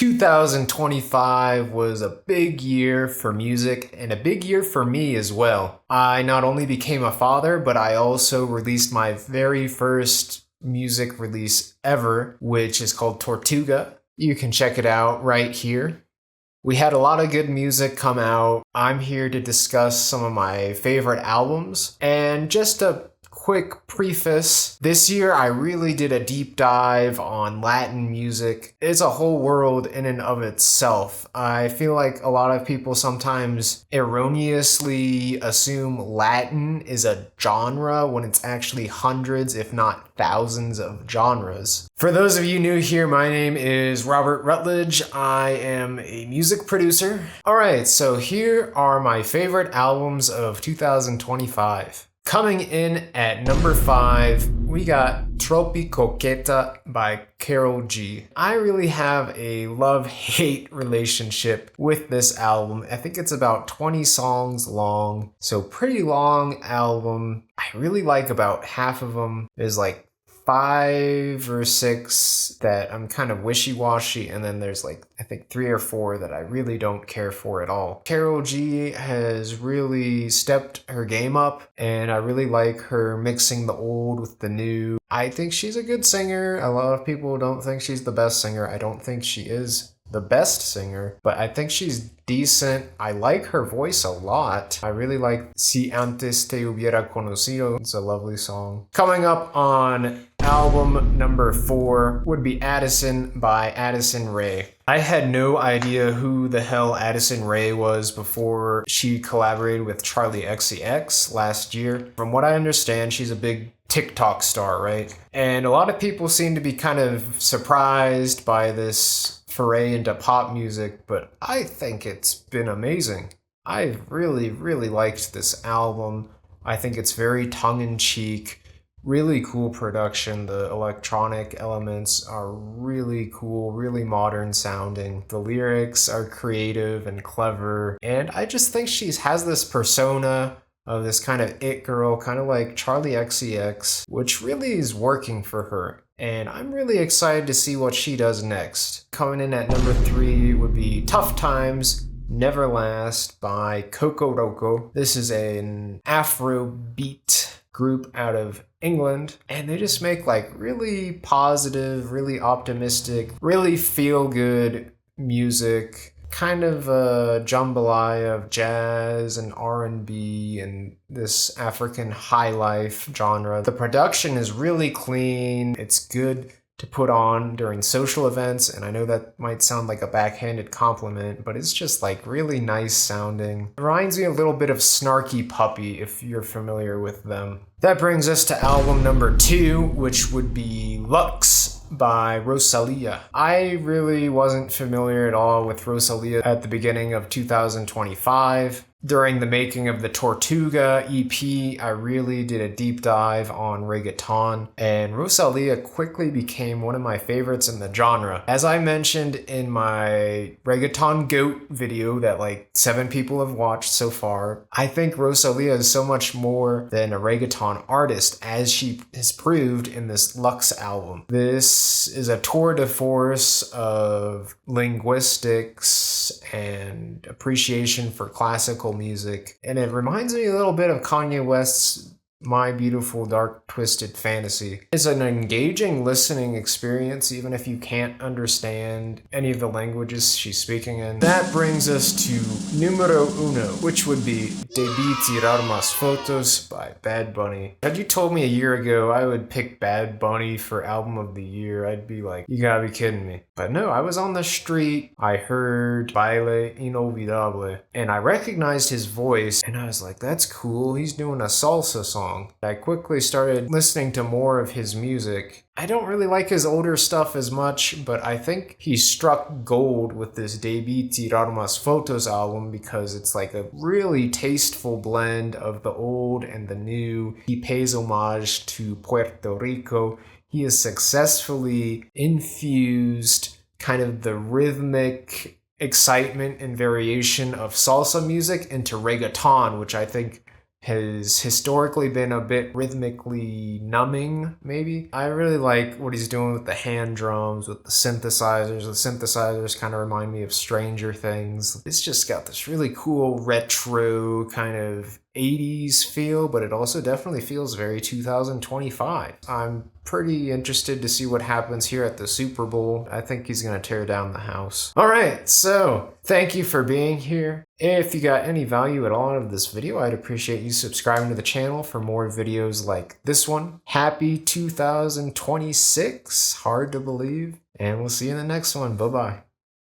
2025 was a big year for music and a big year for me as well. I not only became a father, but I also released my very first music release ever, which is called Tortuga. You can check it out right here. We had a lot of good music come out. I'm here to discuss some of my favorite albums. And just a quick preface, this year I really did a deep dive on Latin music. It's a whole world in and of itself. I feel like a lot of people sometimes erroneously assume Latin is a genre when it's actually hundreds, if not thousands of genres. For those of you new here, my name is Robert Rutledge. I am a music producer. Alright, so here are my favorite albums of 2025. Coming in at number 5, we got Troppi Coquetta by Karol G. I really have a love-hate relationship with this album. I think it's about 20 songs long, so pretty long album. I really like about half of them. There's like 5 or 6 that I'm kind of wishy-washy, and then there's like I think 3 or 4 that I really don't care for at all. Karol G has really stepped her game up, and I really like her mixing the old with the new. I think she's a good singer. A lot of people don't think she's the best singer. I don't think she is the best singer, but I think she's decent. I like her voice a lot. I really like Si Antes Te Hubiera Conocido. It's a lovely song. Coming up on album number 4 would be Addison by Addison Rae. I had no idea who the hell Addison Rae was before she collaborated with Charli XCX last year. From what I understand, she's a big TikTok star, right? And a lot of people seem to be kind of surprised by this foray into pop music, but I think it's been amazing. I really liked this album. I think it's very tongue-in-cheek, really cool production. The electronic elements are really cool, really modern sounding. The lyrics are creative and clever, and I just think she has this persona of this kind of it girl, kind of like Charli XCX, which really is working for her. And I'm really excited to see what she does next. Coming in at number 3 would be Tough Times, Never Last by Kokoroko. This is an Afrobeat group out of England, and they just make like really positive, really optimistic, really feel-good music. Kind of a jambalaya of jazz and R&B and this African high life genre. The production is really clean. It's good to put on during social events, and I know that might sound like a backhanded compliment, but it's just like really nice sounding. It reminds me a little bit of Snarky Puppy, if you're familiar with them. That brings us to album number 2, which would be Lux by Rosalia. I really wasn't familiar at all with Rosalia at the beginning of 2025. During the making of the Tortuga EP, I really did a deep dive on reggaeton, and Rosalia quickly became one of my favorites in the genre. As I mentioned in my Reggaeton GOAT video that like 7 people have watched so far, I think Rosalia is so much more than a reggaeton artist, as she has proved in this Lux album. This is a tour de force of linguistics and appreciation for classical music, and it reminds me a little bit of Kanye West's My Beautiful Dark Twisted Fantasy. It's an engaging listening experience, even if you can't understand any of the languages she's speaking in. That brings us to numero uno, which would be Debí Tirar Más Fotos by Bad Bunny. Had you told me a year ago I would pick Bad Bunny for album of the year, I'd be like, you gotta be kidding me. But no, I was on the street, I heard Baile Inolvidable, and I recognized his voice, and I was like, that's cool, he's doing a salsa song. I quickly started listening to more of his music. I don't really like his older stuff as much, but I think he struck gold with this Debí Tirar Más Fotos album because it's like a really tasteful blend of the old and the new. He pays homage to Puerto Rico. He has successfully infused kind of the rhythmic excitement and variation of salsa music into reggaeton, which I think has historically been a bit rhythmically numbing, maybe. I really like what he's doing with the hand drums, with the synthesizers. The synthesizers kind of remind me of Stranger Things. It's just got this really cool retro kind of 80s feel, but it also definitely feels very 2025. I'm pretty interested to see what happens here at the Super Bowl. I think he's going to tear down the house. All right, so thank you for being here. If you got any value at all out of this video, I'd appreciate you subscribing to the channel for more videos like this one. Happy 2026, hard to believe, and we'll see you in the next one. Bye-bye.